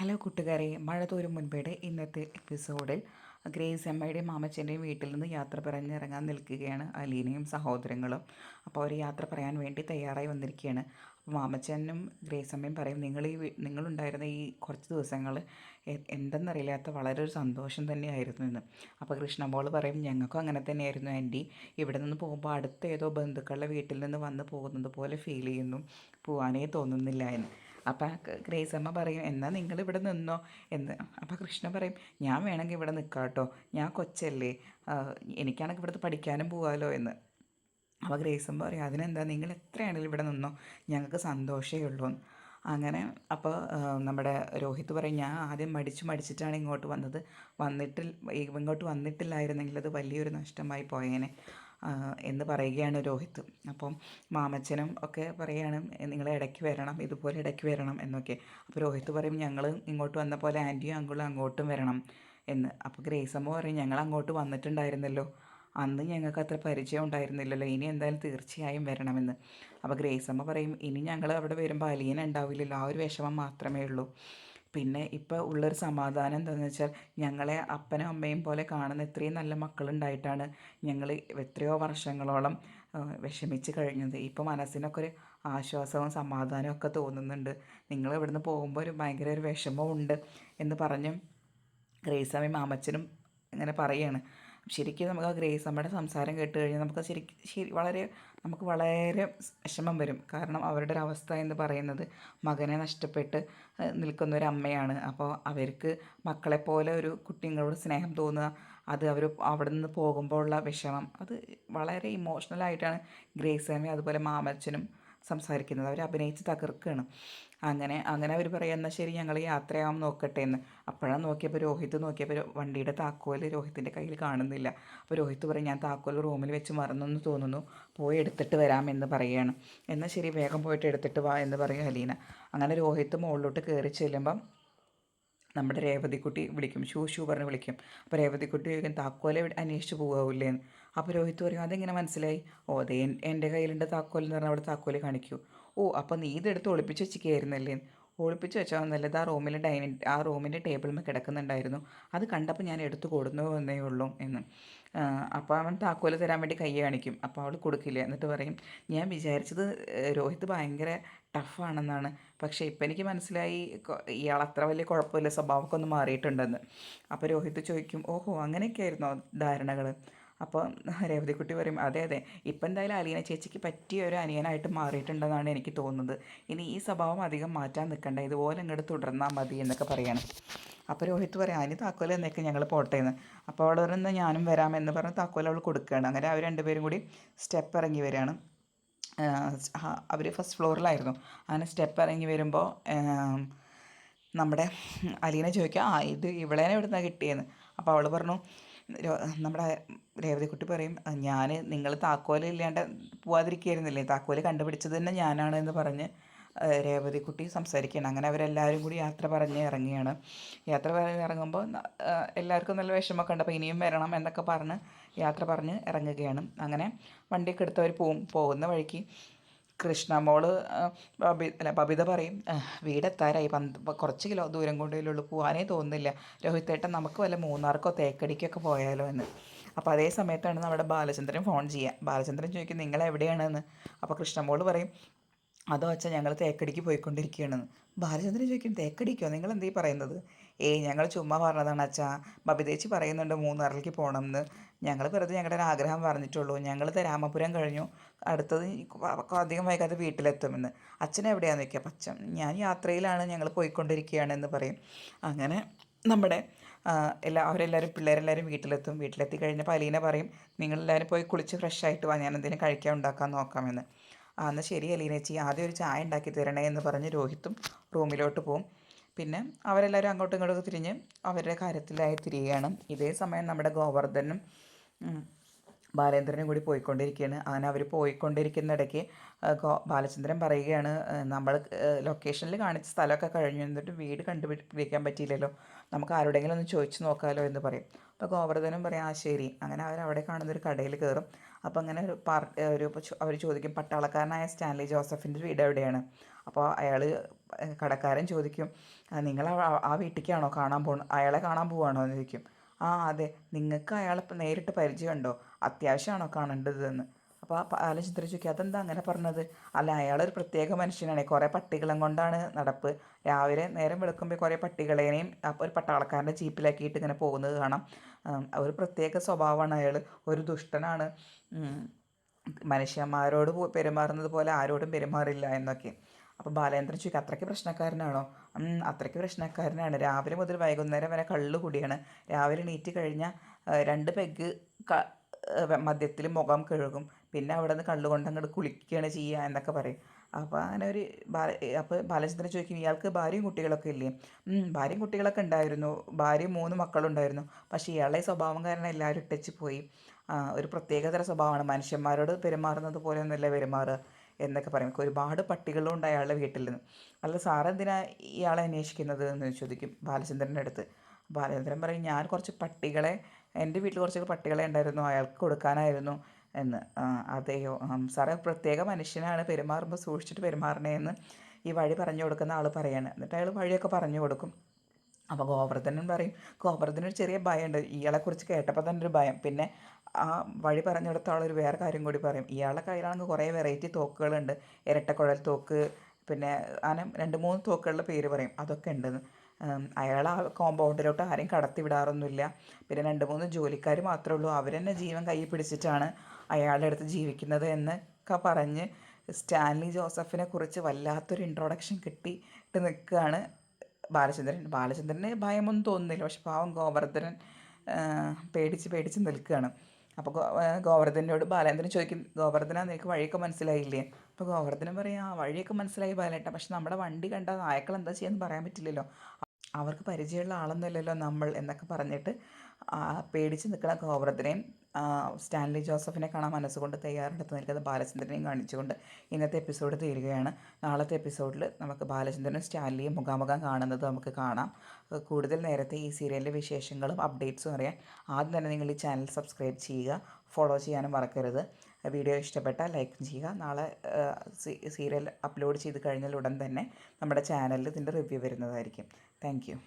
Hello കൂട്ടുകാരെ, മഴ തോരും മുൻപേടെ ഇന്നത്തെ എപ്പിസോഡിൽ ഗ്രേസ് അമ്മയുടെയും മാമച്ചൻ്റെയും വീട്ടിൽ നിന്ന് യാത്ര പറഞ്ഞിറങ്ങാൻ നിൽക്കുകയാണ് അലീനയും സഹോദരങ്ങളും. അപ്പോൾ അവർ യാത്ര പറയാൻ വേണ്ടി തയ്യാറായി വന്നിരിക്കുകയാണ്. അപ്പോൾ മാമച്ചനും ഗ്രേസ് അമ്മയും പറയും, നിങ്ങളുണ്ടായിരുന്ന ഈ കുറച്ച് ദിവസങ്ങൾ എന്തെന്നറിയില്ലാത്ത വളരെ ഒരു സന്തോഷം തന്നെയായിരുന്നു എന്ന്. അപ്പോൾ കൃഷ്ണമോൾ പറയും, ഞങ്ങൾക്കും അങ്ങനെ തന്നെയായിരുന്നു ആൻറ്റി. ഇവിടെ നിന്ന് പോകുമ്പോൾ അടുത്ത ഏതോ ബന്ധുക്കളുടെ വീട്ടിൽ നിന്ന് വന്ന് പോകുന്നത് പോലെ ഫീൽ ചെയ്യുന്നു, പോകാനേ തോന്നുന്നില്ല എന്ന്. അപ്പം ഗ്രേസ് അമ്മ പറയും, എന്നാൽ നിങ്ങളിവിടെ നിന്നോ എന്ന്. അപ്പോൾ കൃഷ്ണ പറയും, ഞാൻ വേണമെങ്കിൽ ഇവിടെ നിൽക്കാം കേട്ടോ, ഞാൻ കൊച്ചല്ലേ, എനിക്കാണെങ്കിൽ ഇവിടുത്തെ പഠിക്കാനും പോകാമല്ലോ എന്ന്. അപ്പോൾ ഗ്രേസ് അമ്മ പറയും, അതിനെന്താ, നിങ്ങൾ എത്രയാണെങ്കിലും ഇവിടെ നിന്നോ, ഞങ്ങൾക്ക് സന്തോഷമേ ഉള്ളൂ. അങ്ങനെ അപ്പോൾ നമ്മുടെ രോഹിത് പറയും, ഞാൻ ആദ്യം മടിച്ചിട്ടാണ് ഇങ്ങോട്ട് വന്നത്, ഇങ്ങോട്ട് വന്നിട്ടില്ലായിരുന്നെങ്കിൽ അത് വലിയൊരു നഷ്ടമായി പോയേനെ എന്ന് പറയുകയാണ് രോഹിത്. അപ്പം മാമച്ചനും ഒക്കെ പറയുകയാണ്, നിങ്ങൾ ഇടയ്ക്ക് വരണം, ഇതുപോലെ ഇടയ്ക്ക് വരണം എന്നൊക്കെ. അപ്പോൾ രോഹിത് പറയും, ഞങ്ങൾ ഇങ്ങോട്ട് വന്ന പോലെ ആൻറ്റിയും അങ്കിളും അങ്ങോട്ടും വരണം എന്ന്. അപ്പോൾ ഗ്രേസമ്മ പറയും, ഞങ്ങൾ അങ്ങോട്ട് വന്നിട്ടുണ്ടായിരുന്നല്ലോ, അന്ന് ഞങ്ങൾക്ക് അത്ര പരിചയം ഉണ്ടായിരുന്നില്ലല്ലോ, ഇനി എന്തായാലും തീർച്ചയായും വരണമെന്ന്. അപ്പോൾ ഗ്രേസമ്മ പറയും, ഇനി ഞങ്ങൾ അവിടെ വരുമ്പോൾ അലിയൻ ഉണ്ടാവില്ലല്ലോ, ആ ഒരു വിഷമം മാത്രമേ ഉള്ളൂ. പിന്നെ ഇപ്പോൾ ഉള്ളൊരു സമാധാനം എന്താണെന്ന് വെച്ചാൽ, ഞങ്ങളെ അപ്പനും അമ്മയും പോലെ കാണുന്ന ഇത്രയും നല്ല മക്കളുണ്ടായിട്ടാണ് ഞങ്ങൾ എത്രയോ വർഷങ്ങളോളം വിഷമിച്ച് കഴിഞ്ഞത്. ഇപ്പോൾ മനസ്സിനൊക്കെ ഒരു ആശ്വാസവും സമാധാനവും ഒക്കെ തോന്നുന്നുണ്ട്. നിങ്ങൾ ഇവിടുന്ന് പോകുമ്പോൾ ഭയങ്കര ഒരു വിഷമമുണ്ട് എന്ന് പറഞ്ഞും ഗ്രേസമ്മയും മാമച്ചനും ഇങ്ങനെ പറയുകയാണ്. ശരിക്കും നമുക്ക് ആ ഗ്രേസ് അമ്മയുടെ സംസാരം കേട്ട് കഴിഞ്ഞാൽ നമുക്ക് വളരെ വിഷമം വരും. കാരണം അവരുടെ ഒരു അവസ്ഥ എന്ന് പറയുന്നത് മകനെ നഷ്ടപ്പെട്ട് നിൽക്കുന്ന ഒരു അമ്മയാണ്. അപ്പോൾ അവർക്ക് മക്കളെപ്പോലെ ഒരു കുട്ടികളോട് സ്നേഹം തോന്നുക, അത് അവർ അവിടെ നിന്ന് പോകുമ്പോൾ ഉള്ള വിഷമം, അത് വളരെ ഇമോഷണലായിട്ടാണ് ഗ്രേസ് അമ്മയും അതുപോലെ മാമച്ചനും സംസാരിക്കുന്നത്. അവർ അഭിനയിച്ച് തകർക്കുകയാണ്. അങ്ങനെ അവർ പറയുക, എന്നാൽ ശരി ഞങ്ങൾ യാത്രയാവാൻ നോക്കട്ടെ എന്ന്. അപ്പോഴാണ് നോക്കിയപ്പോൾ വണ്ടിയുടെ താക്കോൽ രോഹിത്തിൻ്റെ കയ്യിൽ കാണുന്നില്ല. അപ്പോൾ രോഹിത്ത് പറയും, ഞാൻ താക്കോൽ റൂമിൽ വെച്ച് മറന്നെന്ന് തോന്നുന്നു, പോയി എടുത്തിട്ട് വരാമെന്ന് പറയുകയാണ്. എന്നാൽ ശരി, വേഗം പോയിട്ട് എടുത്തിട്ട് വാ എന്ന് പറയും അലീന. അങ്ങനെ രോഹിത്ത് മുകളിലോട്ട് കയറി ചെല്ലുമ്പം നമ്മുടെ രേവതിക്കുട്ടി വിളിക്കും, ഷൂ പറഞ്ഞ് വിളിക്കും. അപ്പോൾ രേവതിക്കുട്ടി ചോദിക്കും, താക്കോലെ അന്വേഷിച്ച് പോകാവില്ലേന്ന്. അപ്പോൾ രോഹിത്ത് പറയും, അതെങ്ങനെ മനസ്സിലായി? ഓ അതെ, എൻ്റെ കയ്യിലുണ്ട് താക്കോൽ എന്ന് പറഞ്ഞാൽ അവിടെ താക്കോൽ കാണിക്കൂ. ഓ അപ്പോൾ നീ ഇതെടുത്ത് ഒളിപ്പിച്ച് വെച്ചിരിക്കുകയായിരുന്നല്ലേ? ഒളിപ്പിച്ച് വെച്ചാൽ നല്ലത്, ആ റൂമിൻ്റെ ടേബിളിൽ കിടക്കുന്നുണ്ടായിരുന്നു, അത് കണ്ടപ്പോൾ ഞാൻ എടുത്ത് കൊടുന്നു എന്നേ ഉള്ളൂ എന്ന്. അപ്പോൾ അവൻ താക്കോൽ തരാൻ വേണ്ടി കൈ കാണിക്കും. അപ്പോൾ അവൾ കൊടുക്കില്ല. എന്നിട്ട് പറയും, ഞാൻ വിചാരിച്ചത് രോഹിത് ഭയങ്കര ടഫാണെന്നാണ്, പക്ഷേ ഇപ്പം എനിക്ക് മനസ്സിലായി ഇയാൾ അത്ര വലിയ കുഴപ്പമില്ല, സ്വഭാവമൊക്കെ ഒന്ന് മാറിയിട്ടുണ്ടെന്ന്. അപ്പോൾ രോഹിത് ചോദിക്കും, ഓഹോ അങ്ങനെയൊക്കെ ആയിരുന്നോ ധാരണകൾ? അപ്പോൾ രേവതിക്കുട്ടി പറയും, അതെ അതെ, ഇപ്പം എന്തായാലും അലീന ചേച്ചിക്ക് പറ്റിയ ഒരു അനിയനായിട്ട് മാറിയിട്ടുണ്ടെന്നാണ് എനിക്ക് തോന്നുന്നത്. ഇനി ഈ സ്വഭാവം അധികം മാറ്റാൻ നിൽക്കണ്ട, ഇതുപോലെ ഇങ്ങോട്ട് തുടർന്നാൽ മതി എന്നൊക്കെ പറയണം. അപ്പോൾ രോഹിത് പറയാം, അതിന് താക്കോൽ എന്നൊക്കെ ഞങ്ങൾ പോട്ടേന്ന്. അപ്പോൾ അവൾ പറയുന്നത് ഞാനും വരാമെന്ന് പറഞ്ഞ് താക്കോൽ അവൾ കൊടുക്കുകയാണ്. അങ്ങനെ അവർ രണ്ടുപേരും കൂടി സ്റ്റെപ്പ് ഇറങ്ങി വരികയാണ്. അവർ ഫസ്റ്റ് ഫ്ലോറിലായിരുന്നു. അങ്ങനെ സ്റ്റെപ്പ് ഇറങ്ങി വരുമ്പോൾ നമ്മുടെ അലീന ചോദിക്കുക, ഇത് ഇവളേനെ എവിടുന്നാണ് കിട്ടിയെന്ന്. അപ്പോൾ അവൾ പറഞ്ഞു, നമ്മുടെ രേവതിക്കുട്ടി പറയും, നിങ്ങൾ താക്കോൽ ഇല്ലാണ്ട് പോവാതിരിക്കുകയായിരുന്നില്ലേ, താക്കോൽ കണ്ടുപിടിച്ചത് തന്നെ ഞാനാണ് എന്ന് പറഞ്ഞ് രേവതിക്കുട്ടി സംസാരിക്കുകയാണ്. അങ്ങനെ അവരെല്ലാവരും കൂടി യാത്ര പറഞ്ഞ് ഇറങ്ങുകയാണ്. യാത്ര പറഞ്ഞ് ഇറങ്ങുമ്പോൾ എല്ലാവർക്കും നല്ല വിഷമമൊക്കെ ഉണ്ട്. അപ്പോൾ ഇനിയും വരണം എന്നൊക്കെ പറഞ്ഞ് യാത്ര പറഞ്ഞ് ഇറങ്ങുകയാണ്. അങ്ങനെ വണ്ടിയൊക്കെ എടുത്തവർ പോകുന്ന വഴിക്ക് കൃഷ്ണമോള് ബബിത പറയും, വീടെത്താറായി, കുറച്ച് കിലോ ദൂരം കൊണ്ടേയുള്ളൂ, പോകാനേ തോന്നുന്നില്ല, രോഹിത്തേട്ടൻ നമുക്ക് വല്ല മൂന്നാർക്കോ തേക്കടിക്കൊക്കെ പോയാലോ എന്ന്. അപ്പോൾ അതേ സമയത്താണ് നമ്മുടെ ബാലചന്ദ്രൻ ഫോൺ ചെയ്യുക. ബാലചന്ദ്രൻ ചോദിക്കും, നിങ്ങൾ എവിടെയാണെന്ന്. അപ്പോൾ കൃഷ്ണമോള് പറയും, അതോ അച്ഛാ ഞങ്ങൾ തേക്കടിക്ക് പോയിക്കൊണ്ടിരിക്കുകയാണെന്ന്. ബാലചന്ദ്രൻ ചോദിക്കും, തേക്കടിക്കോ, നിങ്ങൾ എന്തീ പറയുന്നത്? ഞങ്ങൾ ചുമ്മാ പറഞ്ഞതാണ് അച്ഛാ, ബബിതേച്ചി പറയുന്നുണ്ട് മൂന്നാറിലേക്ക് പോകണം എന്ന്, ഞങ്ങൾ വെറുതെ ഞങ്ങളുടെ ഒരു ആഗ്രഹം പറഞ്ഞിട്ടുള്ളൂ, ഞങ്ങൾ രാമപുരം കഴിഞ്ഞു, അടുത്തത് അധികം വൈകാതെ വീട്ടിലെത്തുമെന്ന്. അച്ഛൻ എവിടെയാണെന്ന് ചോദിക്കുക. അപ്പം അച്ഛൻ, ഞാൻ യാത്രയിലാണ്, ഞങ്ങൾ പോയിക്കൊണ്ടിരിക്കുകയാണെന്ന് പറയും. അങ്ങനെ നമ്മുടെ അവരെല്ലാവരും പിള്ളേരെല്ലാവരും വീട്ടിലെത്തി കഴിഞ്ഞപ്പോൾ അലീന പറയും, നിങ്ങളെല്ലാവരും പോയി കുളിച്ച് ഫ്രഷ് ആയിട്ട് വാ, ഞാൻ എന്തെങ്കിലും കഴിക്കാൻ ഉണ്ടാക്കാൻ നോക്കാമെന്ന്. എന്നാൽ ശരി അലീനേച്ചി, ആദ്യം ഒരു ചായ ഉണ്ടാക്കി തരണേ എന്ന് പറഞ്ഞ് രോഹിത്തും റൂമിലോട്ട് പോവും. പിന്നെ അവരെല്ലാവരും അങ്ങോട്ടും ഇങ്ങോട്ടും തിരിഞ്ഞ് അവരുടെ കാര്യത്തിലായി തിരിയുകയാണ്. ഇതേ സമയം നമ്മുടെ ഗോവർദ്ധനും ബാലേന്ദ്രനും കൂടി പോയിക്കൊണ്ടിരിക്കുകയാണ്. അങ്ങനെ അവർ പോയിക്കൊണ്ടിരിക്കുന്നിടയ്ക്ക് ബാലചന്ദ്രൻ പറയുകയാണ്, നമ്മൾ ലൊക്കേഷനിൽ കാണിച്ച സ്ഥലമൊക്കെ കഴിഞ്ഞു, എന്നിട്ട് വീട് കണ്ടുപിടിക്കാൻ പറ്റിയില്ലല്ലോ, നമുക്ക് ആരുടെയെങ്കിലും ഒന്ന് ചോദിച്ചു നോക്കാമല്ലോ എന്ന് പറയും. അപ്പോൾ ഗോവർദ്ധനും പറയും, ആ ശരി. അങ്ങനെ അവരവിടെ കാണുന്നൊരു കടയിൽ കയറും. അപ്പോൾ അങ്ങനെ അവർ ചോദിക്കും, പട്ടാളക്കാരനായ സ്റ്റാൻലി ജോസഫിൻ്റെ വീട് എവിടെയാണ്? അപ്പോൾ അയാൾ കടക്കാരൻ ചോദിക്കും, നിങ്ങൾ ആ വീട്ടിലേക്കാണോ കാണാൻ അയാളെ കാണാൻ പോവാണോ എന്ന് ചോദിക്കും. ആ അതെ, നിങ്ങൾക്ക് അയാളെ നേരിട്ട് പരിചയമുണ്ടോ, അത്യാവശ്യമാണോ കാണേണ്ടതെന്ന്. അപ്പോൾ ആ ബാലചന്ദ്രൻ ചോദിക്കും, അതെന്താ അങ്ങനെ പറഞ്ഞത്. അല്ല, അയാളൊരു പ്രത്യേക മനുഷ്യനാണ്, കുറേ പട്ടികളും കൊണ്ടാണ് നടപ്പ്. രാവിലെ നേരം വെളുക്കുമ്പോൾ കുറേ പട്ടികളെയും അപ്പോൾ ഒരു പട്ടാളക്കാരൻ്റെ ജീപ്പിലാക്കിയിട്ട് ഇങ്ങനെ പോകുന്നത് കാണാം. ഒരു പ്രത്യേക സ്വഭാവമാണ് അയാൾ, ഒരു ദുഷ്ടനാണ്, മനുഷ്യന്മാരോട് പെരുമാറുന്നത് പോലെ ആരോടും പെരുമാറില്ല എന്നൊക്കെ. അപ്പോൾ ബാലേന്ദ്രൻ ചോദിക്കും, അത്രയ്ക്ക് പ്രശ്നക്കാരനാണോ. അത്രയ്ക്ക് പ്രശ്നക്കാരനാണ്, രാവിലെ മുതൽ വൈകുന്നേരം വരെ കള്ള് കുടിയാണ്. രാവിലെ എണീറ്റ് കഴിഞ്ഞാൽ 2 പെഗ് മദ്യത്തിൽ മുഖം കഴുകും, പിന്നെ അവിടെ നിന്ന് കള്ളുകൊണ്ട് അങ്ങോട്ട് കുളിക്കുകയാണ് ചെയ്യുക എന്നൊക്കെ പറയും. അപ്പോൾ അങ്ങനെ ഒരു അപ്പോൾ ബാലചന്ദ്രൻ ചോദിക്കും, ഇയാൾക്ക് ഭാര്യയും കുട്ടികളൊക്കെ ഇല്ലേ. ഭാര്യയും കുട്ടികളൊക്കെ ഉണ്ടായിരുന്നു, ഭാര്യയും 3 മക്കളുണ്ടായിരുന്നു. പക്ഷേ ഇയാളെ സ്വഭാവം കാരണം എല്ലാവരും ഇട്ടച്ച് പോയി. ഒരു പ്രത്യേകതര സ്വഭാവമാണ്, മനുഷ്യന്മാരോട് പെരുമാറുന്നത് പോലെ ഒന്നുമല്ല പെരുമാറുക എന്നൊക്കെ പറയും. ഒരുപാട് പട്ടികളും ഉണ്ട് അയാളുടെ വീട്ടിൽ നിന്ന്. അല്ല, സാറെന്തിനാ ഇയാളെ അന്വേഷിക്കുന്നത് എന്ന് ചോദിക്കും ബാലചന്ദ്രൻ്റെ അടുത്ത്. ബാലചന്ദ്രൻ പറയും, ഞാൻ കുറച്ച് പട്ടികളെ, എൻ്റെ വീട്ടിൽ കുറച്ച് പട്ടികളെ ഉണ്ടായിരുന്നു, അയാൾക്ക് കൊടുക്കാനായിരുന്നു എന്ന്. അതെയോ, സാറേ പ്രത്യേക മനുഷ്യനാണ്, പെരുമാറുമ്പോൾ സൂക്ഷിച്ചിട്ട് പെരുമാറണേ എന്ന് ഈ വഴി പറഞ്ഞു കൊടുക്കുന്ന ആൾ പറയാണ്. എന്നിട്ട് അയാൾ വഴിയൊക്കെ പറഞ്ഞു കൊടുക്കും. അപ്പോൾ ഗോവർദ്ധനൻ പറയും, ഗോവർദ്ധനൊരു ചെറിയ ഭയമുണ്ട്, ഇയാളെക്കുറിച്ച് കേട്ടപ്പോൾ തന്നെ ഒരു ഭയം. പിന്നെ ആ വഴി പറഞ്ഞു കൊടുത്ത ആളൊരു വേറെ കാര്യം കൂടി പറയും, ഇയാളുടെ കയ്യിലാണെങ്കിൽ കുറേ വെറൈറ്റി തോക്കുകളുണ്ട്, ഇരട്ടക്കുഴൽ തോക്ക്, പിന്നെ അങ്ങനെ 2-3 തോക്കുകളുടെ പേര് പറയും, അതൊക്കെ ഉണ്ടെന്ന്. അയാൾ ആ കോമ്പൗണ്ടിലോട്ട് ആരെയും കടത്തി വിടാറൊന്നുമില്ല. പിന്നെ 2-3 ജോലിക്കാർ മാത്രമേ ഉള്ളൂ, അവർ തന്നെ ജീവൻ കയ്യിൽ പിടിച്ചിട്ടാണ് അയാളുടെ അടുത്ത് ജീവിക്കുന്നത് എന്നൊക്കെ പറഞ്ഞ് സ്റ്റാൻലി ജോസഫിനെ കുറിച്ച് വല്ലാത്തൊരു ഇൻട്രൊഡക്ഷൻ കിട്ടിയിട്ട് നിൽക്കുകയാണ് ബാലചന്ദ്രന് ഭയമൊന്നും തോന്നുന്നില്ല. പക്ഷെ പാവം ഗോവർദ്ധനൻ പേടിച്ച് നിൽക്കുകയാണ്. അപ്പോൾ ഗോവർദ്ധനോട് ബാലേന്ദ്രൻ ചോദിക്കും, ഗോവർദ്ധന നിനക്ക് വഴിയൊക്കെ മനസ്സിലായില്ലേ. അപ്പോൾ ഗോവർദ്ധനൻ പറയും, ആ വഴിയൊക്കെ മനസ്സിലായി ബാലേട്ട, പക്ഷെ നമ്മുടെ വണ്ടി കണ്ടാൽ നായ്ക്കൾ എന്താ ചെയ്യാന്ന് പറയാൻ പറ്റില്ലല്ലോ, അവർക്ക് പരിചയമുള്ള ആളൊന്നുമല്ലല്ലോ നമ്മൾ എന്നൊക്കെ പറഞ്ഞിട്ട് പേടിച്ച് നിൽക്കുന്ന ഗോവർദ്ധനെയും സ്റ്റാൻലി ജോസഫിനെ കാണാൻ മനസ്സുകൊണ്ട് തയ്യാറെടുത്ത് നിൽക്കുന്ന ബാലചന്ദ്രനെയും കാണിച്ചുകൊണ്ട് ഇന്നത്തെ എപ്പിസോഡ് തീരുകയാണ്. നാളത്തെ എപ്പിസോഡിൽ നമുക്ക് ബാലചന്ദ്രനും സ്റ്റാൻലിയും മുഖാമുഖം കാണുന്നത് നമുക്ക് കാണാം. കൂടുതൽ നേരത്തെ ഈ സീരിയലിൻ്റെ വിശേഷങ്ങളും അപ്ഡേറ്റ്സും അറിയാൻ ആദ്യം തന്നെ നിങ്ങൾ ഈ ചാനൽ സബ്സ്ക്രൈബ് ചെയ്യുക, ഫോളോ ചെയ്യാനും മറക്കരുത്. വീഡിയോ ഇഷ്ടപ്പെട്ടാൽ ലൈക്ക് ചെയ്യുക. നാളെ സീരിയൽ അപ്ലോഡ് ചെയ്ത് കഴിഞ്ഞാൽ ഉടൻ തന്നെ നമ്മുടെ ചാനലിൽ ഇതിൻ്റെ റിവ്യൂ വരുന്നതായിരിക്കും. Thank you.